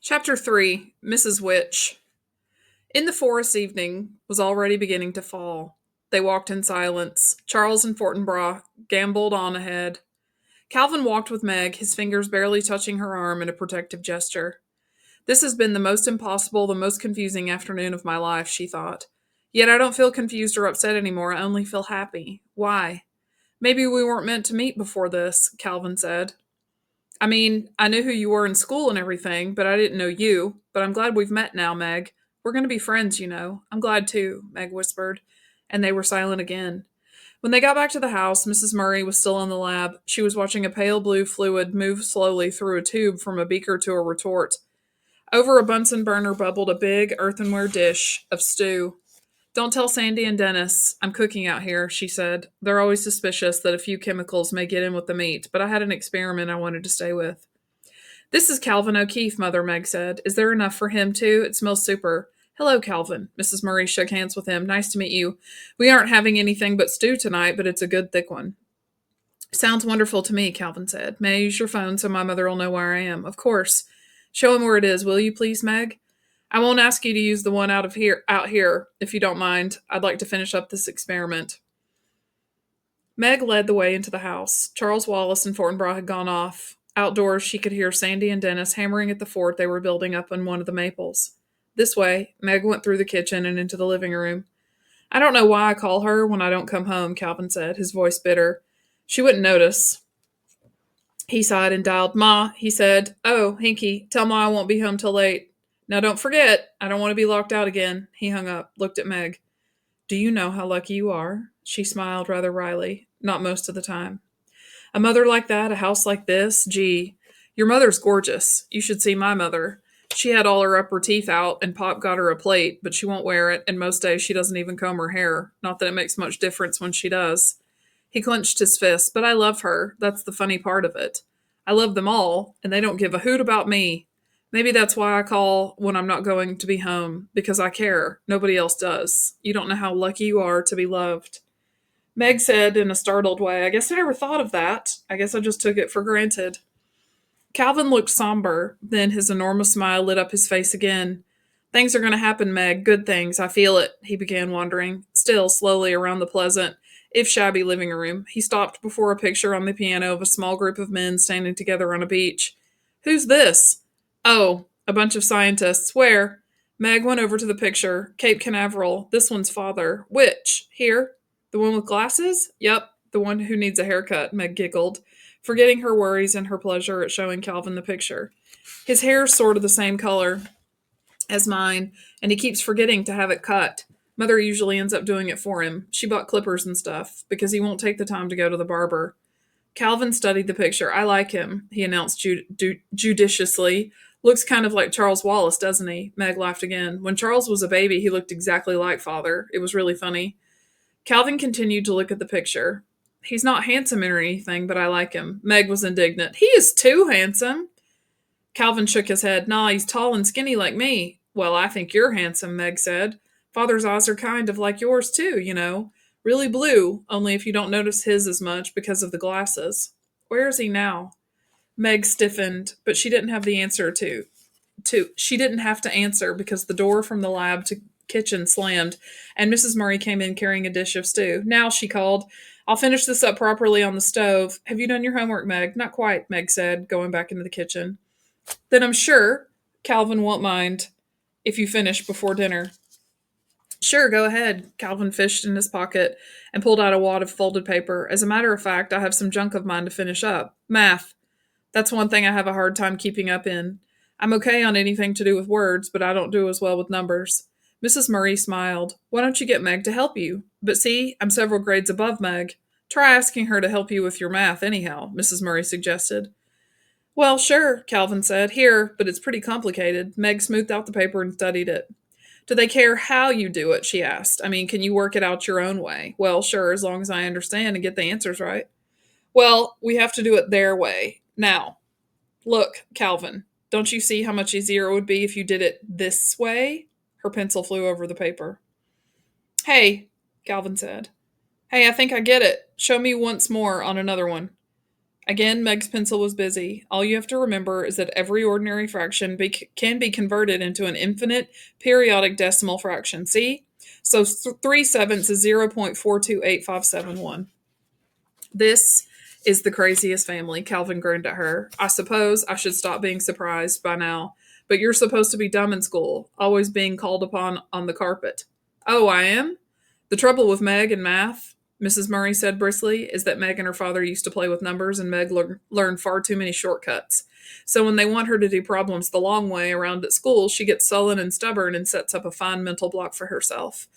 Chapter 3 Mrs. Witch. In the forest evening was already beginning to fall. They walked in silence. Charles and Fortinbras gamboled on ahead. Calvin walked with Meg, his fingers barely touching her arm in a protective gesture. This has been the most impossible, the most confusing afternoon of my life, she thought. Yet I don't feel confused or upset anymore. I only feel happy. Why? Maybe we weren't meant to meet before this, Calvin said. I mean, I knew who you were in school and everything, but I didn't know you. But I'm glad we've met now, Meg. We're going to be friends, you know. I'm glad too, Meg whispered. And they were silent again. When they got back to the house, Mrs. Murray was still in the lab. She was watching a pale blue fluid move slowly through a tube from a beaker to a retort. Over a Bunsen burner bubbled a big earthenware dish of stew. Don't tell Sandy and Dennis I'm cooking out here, she said. They're always suspicious that a few chemicals may get in with the meat, but I had an experiment I wanted to stay with. This is Calvin O'Keefe, Mother Meg said. Is there enough for him, too? It smells super. Hello, Calvin. Mrs. Murray shook hands with him. Nice to meet you. We aren't having anything but stew tonight, but it's a good thick one. Sounds wonderful to me, Calvin said. May I use your phone so my mother will know where I am? Of course. Show him where it is, will you please, Meg? I won't ask you to use the one out here, if you don't mind. I'd like to finish up this experiment. Meg led the way into the house. Charles Wallace and Fortinbras had gone off. Outdoors, she could hear Sandy and Dennis hammering at the fort they were building up in one of the maples. This way, Meg went through the kitchen and into the living room. I don't know why I call her when I don't come home, Calvin said, his voice bitter. She wouldn't notice. He sighed and dialed. Ma, he said. Oh, Hinky, tell Ma I won't be home till late. Now don't forget, I don't want to be locked out again. He hung up, looked at Meg. Do you know how lucky you are? She smiled rather wryly. Not most of the time. A mother like that, a house like this, gee. Your mother's gorgeous. You should see my mother. She had all her upper teeth out, and Pop got her a plate, but she won't wear it, and most days she doesn't even comb her hair. Not that it makes much difference when she does. He clenched his fist. But I love her. That's the funny part of it. I love them all, and they don't give a hoot about me. Maybe that's why I call when I'm not going to be home, because I care. Nobody else does. You don't know how lucky you are to be loved. Meg said in a startled way, I guess I never thought of that. I guess I just took it for granted. Calvin looked somber. Then his enormous smile lit up his face again. Things are going to happen, Meg. Good things. I feel it. He began wandering, still slowly around the pleasant, if shabby living room. He stopped before a picture on the piano of a small group of men standing together on a beach. Who's this? Oh, a bunch of scientists. Where? Meg went over to the picture. Cape Canaveral. This one's father. Which? Here? The one with glasses? Yep, the one who needs a haircut, Meg giggled, forgetting her worries and her pleasure at showing Calvin the picture. His hair's sort of the same color as mine, and he keeps forgetting to have it cut. Mother usually ends up doing it for him. She bought clippers and stuff, because he won't take the time to go to the barber. Calvin studied the picture. I like him, he announced judiciously. Looks kind of like Charles Wallace, doesn't he? Meg laughed again. When Charles was a baby, he looked exactly like father. It was really funny. Calvin continued to look at the picture. He's not handsome or anything, but I like him. Meg was indignant. He is too handsome. Calvin shook his head. Nah, he's tall and skinny like me. Well, I think you're handsome, Meg said. Father's eyes are kind of like yours, too, you know. Really blue, only if you don't notice his as much because of the glasses. Where is he now? Meg stiffened, but she didn't have the answer to she didn't have to answer because the door from the lab to kitchen slammed, and Mrs. Murray came in carrying a dish of stew. Now, she called, I'll finish this up properly on the stove. Have you done your homework, Meg? Not quite, Meg said, going back into the kitchen. Then I'm sure Calvin won't mind if you finish before dinner. Sure, go ahead. Calvin fished in his pocket and pulled out a wad of folded paper. As a matter of fact, I have some junk of mine to finish up. Math. That's one thing I have a hard time keeping up in. I'm okay on anything to do with words, but I don't do as well with numbers. Mrs. Murray smiled. Why don't you get Meg to help you? But see, I'm several grades above Meg. Try asking her to help you with your math, anyhow, Mrs. Murray suggested. Well, sure, Calvin said. Here, but it's pretty complicated. Meg smoothed out the paper and studied it. Do they care how you do it? She asked. I mean, can you work it out your own way? Well, sure, as long as I understand and get the answers right. Well, we have to do it their way. Now, look, Calvin, don't you see how much easier it would be if you did it this way? Her pencil flew over the paper. Hey, Calvin said. Hey, I think I get it. Show me once more on another one. Again, Meg's pencil was busy. All you have to remember is that every ordinary fraction can be converted into an infinite periodic decimal fraction. See? So 3/7 is 0.428571. This is the craziest family, Calvin grinned at her. I suppose I should stop being surprised by now. But you're supposed to be dumb in school, always being called upon on the carpet. Oh, I am? The trouble with Meg and math, Mrs. Murray said briskly, is that Meg and her father used to play with numbers and Meg learned far too many shortcuts. So when they want her to do problems the long way around at school, she gets sullen and stubborn and sets up a fine mental block for herself.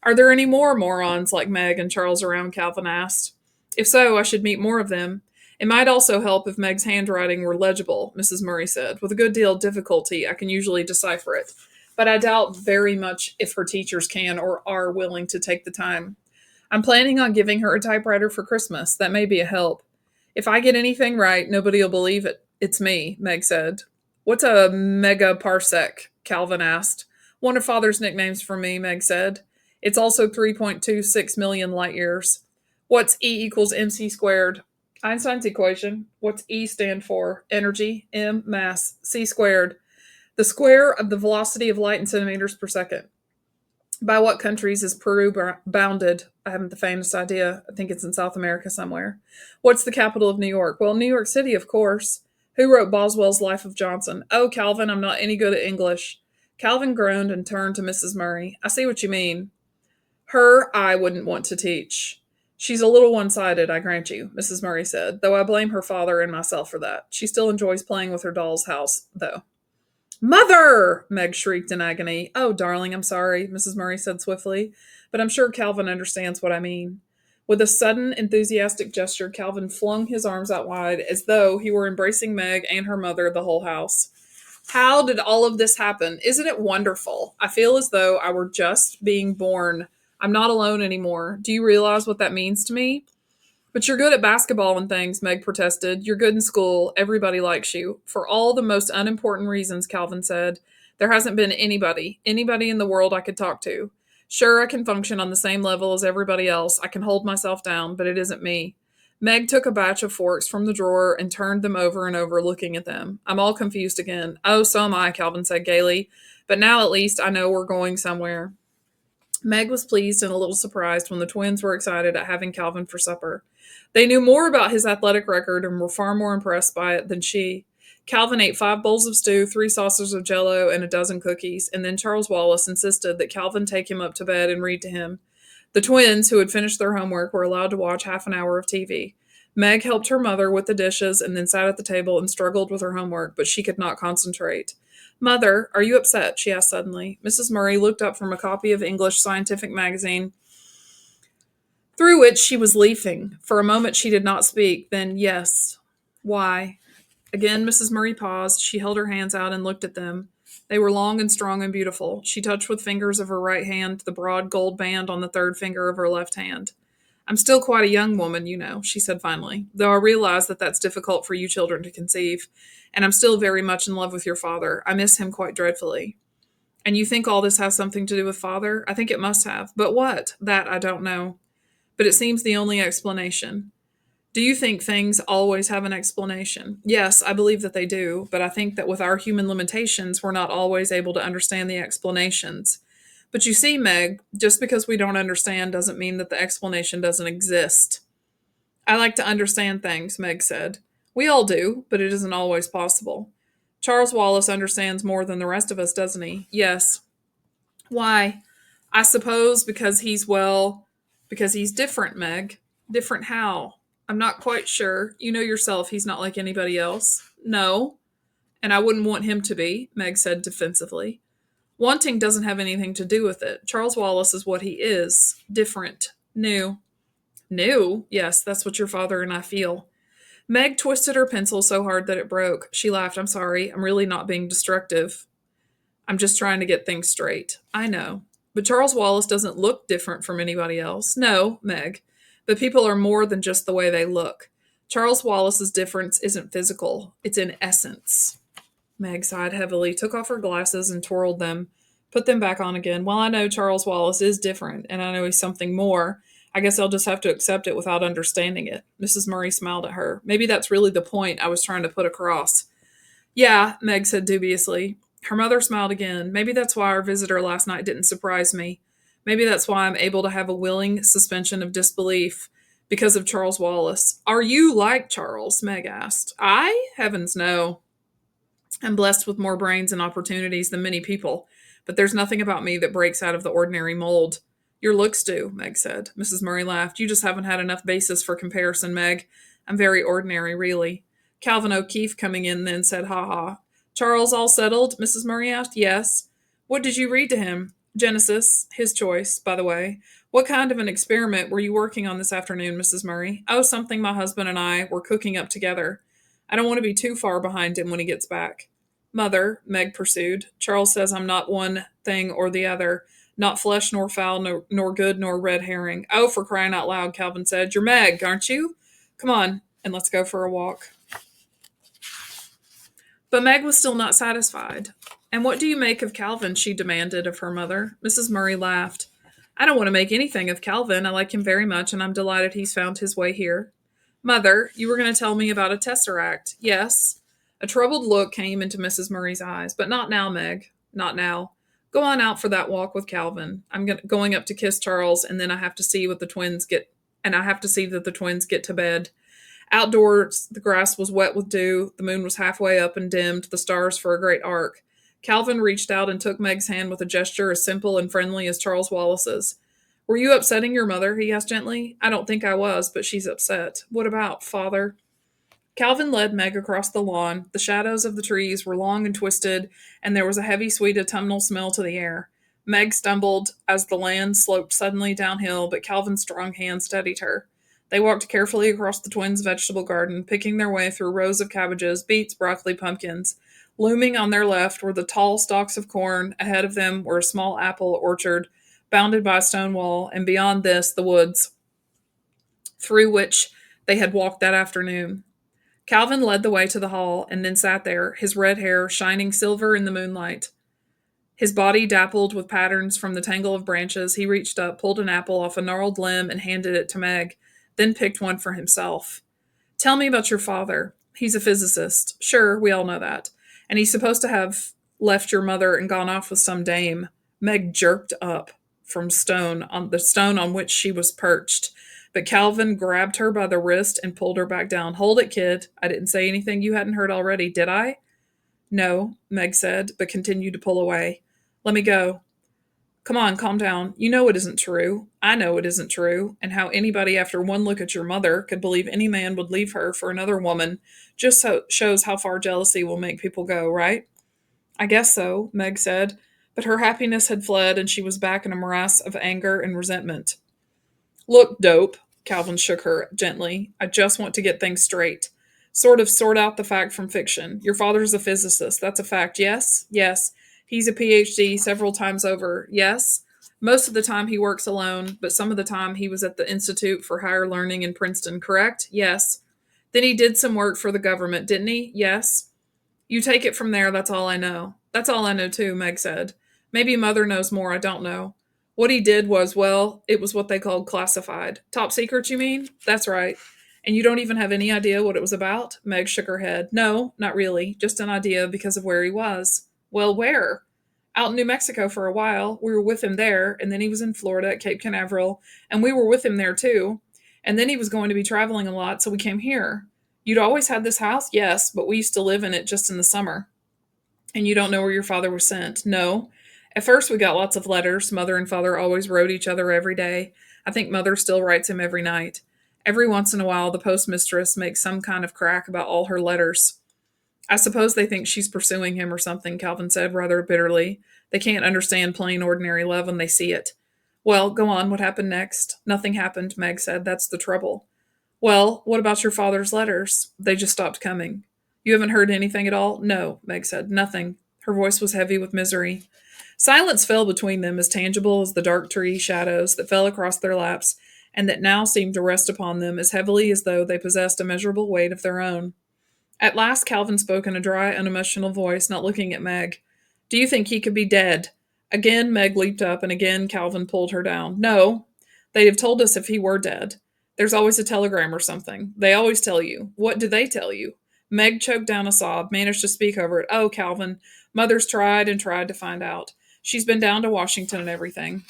Are there any more morons like Meg and Charles around? Calvin asked. If so, I should meet more of them. It might also help if Meg's handwriting were legible, Mrs. Murray said. With a good deal of difficulty, I can usually decipher it. But I doubt very much if her teachers can or are willing to take the time. I'm planning on giving her a typewriter for Christmas. That may be a help. If I get anything right, nobody will believe it. It's me, Meg said. What's a megaparsec? Calvin asked. One of Father's nicknames for me, Meg said. It's also 3.26 million light years. What's E equals mc squared? Einstein's equation. What's E stand for? Energy. M, mass. C squared. The square of the velocity of light in centimeters per second. By what countries is Peru bounded? I haven't the faintest idea. I think it's in South America somewhere. What's the capital of New York? Well, New York City, of course. Who wrote Boswell's Life of Johnson? Oh, Calvin, I'm not any good at English. Calvin groaned and turned to Mrs. Murray. I see what you mean. Her, I wouldn't want to teach. She's a little one-sided, I grant you, Mrs. Murray said, though I blame her father and myself for that. She still enjoys playing with her doll's house, though. Mother! Meg shrieked in agony. Oh, darling, I'm sorry, Mrs. Murray said swiftly, but I'm sure Calvin understands what I mean. With a sudden, enthusiastic gesture, Calvin flung his arms out wide as though he were embracing Meg and her mother, the whole house. How did all of this happen? Isn't it wonderful? I feel as though I were just being born. I'm not alone anymore. Do you realize what that means to me? But you're good at basketball and things, Meg protested. You're good in school. Everybody likes you. For all the most unimportant reasons, Calvin said. There hasn't been anybody in the world I could talk to. Sure, I can function on the same level as everybody else. I can hold myself down, but it isn't me. Meg took a batch of forks from the drawer and turned them over and over, looking at them. I'm all confused again. Oh, so am I, Calvin said gaily. But now at least I know we're going somewhere. Meg was pleased and a little surprised when the twins were excited at having Calvin for supper. They knew more about his athletic record and were far more impressed by it than she. Calvin ate 5 bowls of stew, 3 saucers of jello, and a dozen cookies, and then Charles Wallace insisted that Calvin take him up to bed and read to him. The twins, who had finished their homework, were allowed to watch half an hour of TV. Meg helped her mother with the dishes and then sat at the table and struggled with her homework, but she could not concentrate. Mother, are you upset? She asked suddenly. Mrs. Murray looked up from a copy of English Scientific Magazine through which she was leafing. For a moment she did not speak. Then, yes. Why? Again, Mrs. Murray paused. She held her hands out and looked at them. They were long and strong and beautiful. She touched with fingers of her right hand the broad gold band on the third finger of her left hand. I'm still quite a young woman, you know, she said finally, though I realize that that's difficult for you children to conceive. And I'm still very much in love with your father. I miss him quite dreadfully. And you think all this has something to do with father? I think it must have. But what? That I don't know. But it seems the only explanation. Do you think things always have an explanation? Yes, I believe that they do, but I think that with our human limitations, we're not always able to understand the explanations. But you see, Meg, just because we don't understand doesn't mean that the explanation doesn't exist. I like to understand things, Meg said. We all do, but it isn't always possible. Charles Wallace understands more than the rest of us, doesn't he? Yes. Why? I suppose because he's different, Meg. Different how? I'm not quite sure. You know yourself he's not like anybody else. No. And I wouldn't want him to be, Meg said defensively. Wanting doesn't have anything to do with it. Charles Wallace is what he is. Different. New. New? Yes, that's what your father and I feel. Meg twisted her pencil so hard that it broke. She laughed. I'm sorry. I'm really not being destructive. I'm just trying to get things straight. I know. But Charles Wallace doesn't look different from anybody else. No, Meg. But people are more than just the way they look. Charles Wallace's difference isn't physical. It's in essence. Meg sighed heavily, took off her glasses and twirled them, put them back on again. Well, I know Charles Wallace is different, and I know he's something more. I guess I'll just have to accept it without understanding it. Mrs. Murray smiled at her. Maybe that's really the point I was trying to put across. Yeah, Meg said dubiously. Her mother smiled again. Maybe that's why our visitor last night didn't surprise me. Maybe that's why I'm able to have a willing suspension of disbelief because of Charles Wallace. Are you like Charles? Meg asked. I? Heavens no. I'm blessed with more brains and opportunities than many people, but there's nothing about me that breaks out of the ordinary mold. Your looks do, Meg said. Mrs. Murray laughed. You just haven't had enough basis for comparison, Meg. I'm very ordinary, really. Calvin O'Keefe coming in then said, ha ha. Charles all settled? Mrs. Murray asked. Yes. What did you read to him? Genesis, his choice, by the way. What kind of an experiment were you working on this afternoon, Mrs. Murray? Oh, something my husband and I were cooking up together. I don't want to be too far behind him when he gets back. Mother, Meg pursued, Charles says I'm not one thing or the other, not flesh nor fowl, nor good nor red herring. Oh, for crying out loud, Calvin said. You're Meg, aren't you? Come on, and let's go for a walk. But Meg was still not satisfied. And what do you make of Calvin? She demanded of her mother. Mrs. Murray laughed. I don't want to make anything of Calvin. I like him very much, and I'm delighted he's found his way here. Mother, you were going to tell me about a tesseract. Yes. A troubled look came into Mrs. Murray's eyes. But not now, Meg. Not now. Go on out for that walk with Calvin. I'm going up to kiss Charles, and then I have to see what the twins get. And I have to see that the twins get to bed. Outdoors, the grass was wet with dew. The moon was halfway up and dimmed the stars for a great arc. Calvin reached out and took Meg's hand with a gesture as simple and friendly as Charles Wallace's. Were you upsetting your mother? He asked gently. I don't think I was, but she's upset. What about, Father? Calvin led Meg across the lawn. The shadows of the trees were long and twisted, and there was a heavy, sweet autumnal smell to the air. Meg stumbled as the land sloped suddenly downhill, but Calvin's strong hand steadied her. They walked carefully across the twins' vegetable garden, picking their way through rows of cabbages, beets, broccoli, pumpkins. Looming on their left were the tall stalks of corn. Ahead of them were a small apple orchard, bounded by a stone wall, and beyond this, the woods, through which they had walked that afternoon. Calvin led the way to the hall and then sat there, his red hair shining silver in the moonlight. His body dappled with patterns from the tangle of branches. He reached up, pulled an apple off a gnarled limb, and handed it to Meg, then picked one for himself. Tell me about your father. He's a physicist. Sure, we all know that. And he's supposed to have left your mother and gone off with some dame. Meg jerked up from the stone on which she was perched. But Calvin grabbed her by the wrist and pulled her back down. Hold it, kid. I didn't say anything you hadn't heard already, did I? No, Meg said, but continued to pull away. Let me go. Come on, calm down. You know it isn't true. I know it isn't true. And how anybody, after one look at your mother, could believe any man would leave her for another woman just shows how far jealousy will make people go, right? I guess so, Meg said. But her happiness had fled, and she was back in a morass of anger and resentment. Look, dope, Calvin shook her gently. I just want to get things straight. Sort of sort out the fact from fiction. Your father's a physicist. That's a fact, yes? Yes. He's a PhD several times over. Yes. Most of the time he works alone, but some of the time he was at the Institute for Higher Learning in Princeton, correct? Yes. Then he did some work for the government, didn't he? Yes. You take it from there, that's all I know. That's all I know too, Meg said. Maybe Mother knows more, I don't know. What he did was, well, it was what they called classified. Top secret, you mean? That's right. And you don't even have any idea what it was about? Meg shook her head. No, not really. Just an idea because of where he was. Well, where? Out in New Mexico for a while. We were with him there, and then he was in Florida at Cape Canaveral, and we were with him there too. And then he was going to be traveling a lot, so we came here. You'd always had this house? Yes, but we used to live in it just in the summer. And you don't know where your father was sent? No. At first, we got lots of letters. Mother and father always wrote each other every day. I think Mother still writes him every night. Every once in a while, the postmistress makes some kind of crack about all her letters. I suppose they think she's pursuing him or something, Calvin said rather bitterly. They can't understand plain ordinary love when they see it. Well, go on. What happened next? Nothing happened, Meg said. That's the trouble. Well, what about your father's letters? They just stopped coming. You haven't heard anything at all? No, Meg said. Nothing. Her voice was heavy with misery. Silence fell between them, as tangible as the dark tree shadows that fell across their laps, and that now seemed to rest upon them as heavily as though they possessed a measurable weight of their own. At last Calvin spoke in a dry, unemotional voice, not looking at Meg. Do you think he could be dead? Again Meg leaped up, and again Calvin pulled her down. No. They'd have told us if he were dead. There's always a telegram or something. They always tell you. What do they tell you? Meg choked down a sob, managed to speak over it. Oh, Calvin, Mother's tried and tried to find out. She's been down to Washington and everything.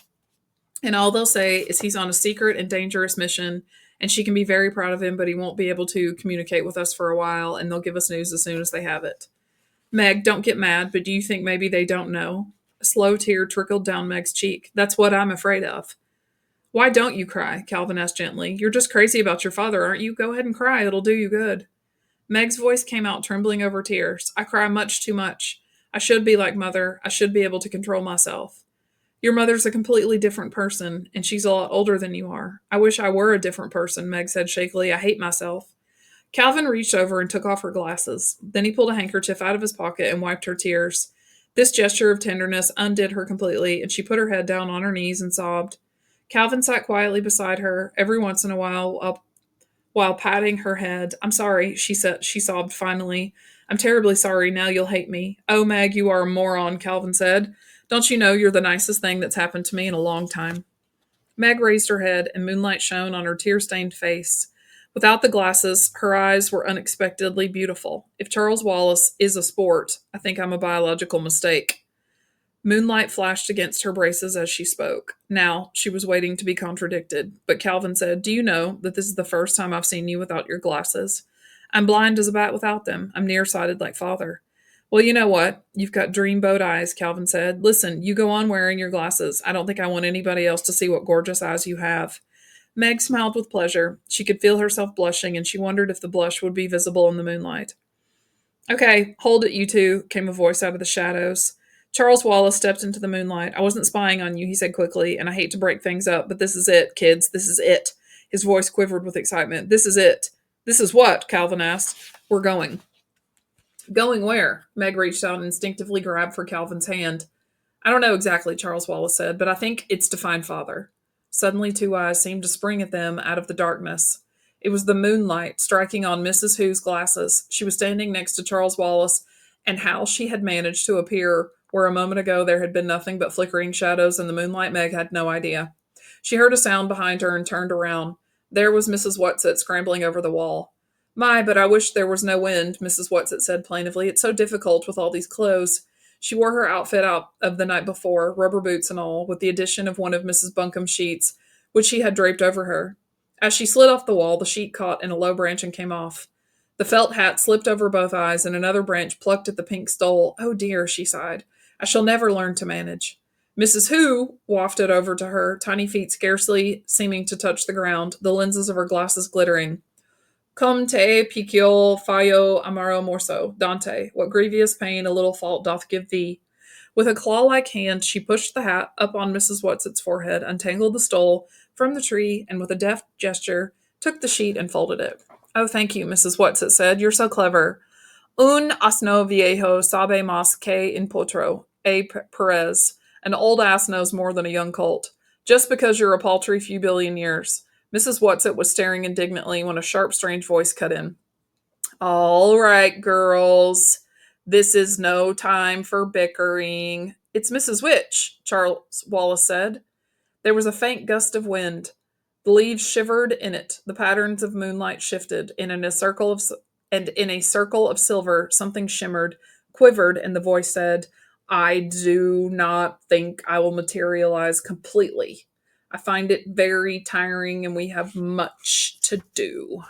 And all they'll say is he's on a secret and dangerous mission, and she can be very proud of him, but he won't be able to communicate with us for a while, and they'll give us news as soon as they have it. Meg, don't get mad, but do you think maybe they don't know? A slow tear trickled down Meg's cheek. That's what I'm afraid of. Why don't you cry? Calvin asked gently. You're just crazy about your father, aren't you? Go ahead and cry. It'll do you good. Meg's voice came out trembling over tears. I cry much too much. I should be like Mother. I should be able to control myself. Your mother's a completely different person, and she's a lot older than you are. I wish I were a different person, Meg said shakily. I hate myself. Calvin reached over and took off her glasses. Then he pulled a handkerchief out of his pocket and wiped her tears. This gesture of tenderness undid her completely, and she put her head down on her knees and sobbed. Calvin sat quietly beside her, every once in a while patting her head. I'm sorry, she said. She sobbed finally. I'm terribly sorry. Now you'll hate me. Oh, Meg, you are a moron, Calvin said. Don't you know you're the nicest thing that's happened to me in a long time? Meg raised her head, and moonlight shone on her tear-stained face. Without the glasses, her eyes were unexpectedly beautiful. If Charles Wallace is a sport, I think I'm a biological mistake. Moonlight flashed against her braces as she spoke. Now, she was waiting to be contradicted, but Calvin said, Do you know that this is the first time I've seen you without your glasses? I'm blind as a bat without them. I'm nearsighted like Father. Well, you know what? You've got dreamboat eyes, Calvin said. Listen, you go on wearing your glasses. I don't think I want anybody else to see what gorgeous eyes you have. Meg smiled with pleasure. She could feel herself blushing, and she wondered if the blush would be visible in the moonlight. Okay, hold it, you two, came a voice out of the shadows. Charles Wallace stepped into the moonlight. I wasn't spying on you, he said quickly, and I hate to break things up, but this is it, kids. This is it. His voice quivered with excitement. This is it. This is what? Calvin asked. We're going. Going where? Meg reached out and instinctively grabbed for Calvin's hand. I don't know exactly, Charles Wallace said, but I think it's to find Father. Suddenly, two eyes seemed to spring at them out of the darkness. It was the moonlight striking on Mrs. Who's glasses. She was standing next to Charles Wallace, and how she had managed to appear where a moment ago there had been nothing but flickering shadows in the moonlight, Meg had no idea. She heard a sound behind her and turned around. There was Mrs. Whatsit scrambling over the wall. My, but I wish there was no wind, Mrs. Whatsit said plaintively. It's so difficult with all these clothes. She wore her outfit out of the night before, rubber boots and all, with the addition of one of Mrs. Bunkum's sheets, which she had draped over her. As she slid off the wall, the sheet caught in a low branch and came off. The felt hat slipped over both eyes, and another branch plucked at the pink stole. Oh dear, she sighed. I shall never learn to manage. Mrs. Who wafted over to her, tiny feet scarcely seeming to touch the ground, the lenses of her glasses glittering. Cum te piccio faio amaro morso, Dante, what grievous pain a little fault doth give thee. With a claw-like hand, she pushed the hat up on Mrs. Whatsit's forehead, untangled the stole from the tree, and with a deft gesture, took the sheet and folded it. Oh, thank you, Mrs. Whatsit said. You're so clever. Un asno viejo sabe más que in potro, Perez. An old ass knows more than a young colt. Just because you're a paltry few billion years. Mrs. Whatsit was staring indignantly when a sharp, strange voice cut in. All right, girls. This is no time for bickering. It's Mrs. Witch, Charles Wallace said. There was a faint gust of wind. The leaves shivered in it. The patterns of moonlight shifted, and in a circle of silver, something shimmered, quivered, and the voice said, I do not think I will materialize completely. I find it very tiring, and we have much to do.